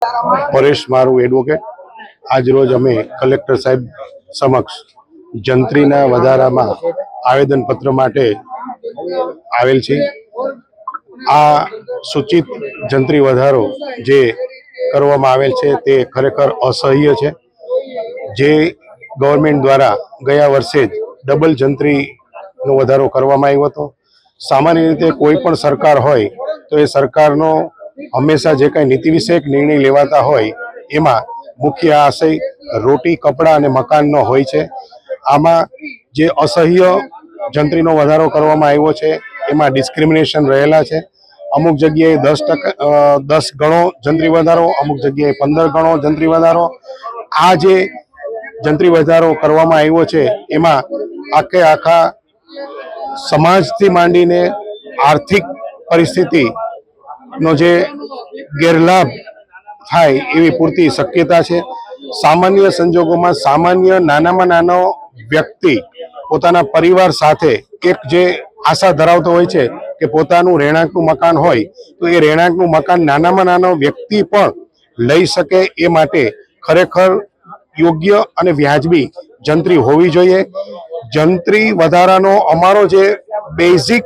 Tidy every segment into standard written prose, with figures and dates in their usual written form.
પરેશ મારું એડવોકેટ આજ રોજ અમે કલેક્ટર સાહેબ સમક્ષ જંત્રીના વધારામાં આવેદનપત્ર માટે આવેલ છે। આ સૂચિત જંત્રી વધારો જે કરવામાં આવેલ છે તે ખરેખર અસહ્ય છે। જે ગવર્મેન્ટ દ્વારા ગયા વર્ષે જ ડબલ જંત્રીનો વધારો કરવામાં આવ્યો હતો। સામાન્ય રીતે કોઈ પણ સરકાર હોય તો એ સરકારનો હંમેશા જે કાંઈ નીતિ વિષયક નિર્ણય લેવાતા હોય એમાં મુખ્ય આશય રોટી કપડાં અને મકાનનો હોય છે। આમાં જે અસહ્ય જંત્રીનો વધારો કરવામાં આવ્યો છે એમાં ડિસ્ક્રિમિનેશન રહેલા છે। અમુક જગ્યાએ 10 ગણો જંત્રી વધારો, અમુક જગ્યાએ 15 ગણો જંત્રી વધારો। આ જે જંત્રી વધારો કરવામાં આવ્યો છે એમાં આખા સમાજથી માંડીને આર્થિક પરિસ્થિતિનો જે ગેરલાભ થાય એવી પૂરતી શક્યતા છે। સામાન્ય સંજોગોમાં સામાન્ય નાનામાં નાનો વ્યક્તિ પોતાના પરિવાર સાથે એક જે આશા ધરાવતો હોય છે કે પોતાનું રહેણાંકનું મકાન હોય તો એ રહેણાંકનું મકાન નાનામાં નાનો વ્યક્તિ પણ લઈ શકે એ માટે ખરેખર યોગ્ય અને વ્યાજબી જંત્રી હોવી જોઈએ। જંત્રી વધારાનો અમારો જે બેઝિક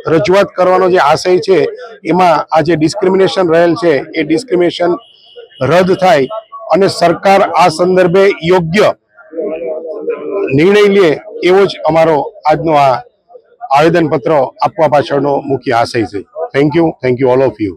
રજૂઆત કરવાનો જે આશય છે એમાં આ જે ડિસ્ક્રિમિનેશન રહેલ છે એ ડિસ્ક્રિમિનેશન રદ થાય અને સરકાર આ સંદર્ભે યોગ્ય નિર્ણય લે એવો જ અમારો આજનો આ આવેદનપત્ર આપવા પાછળનો મુખ્ય આશય છે। Thank you all of you.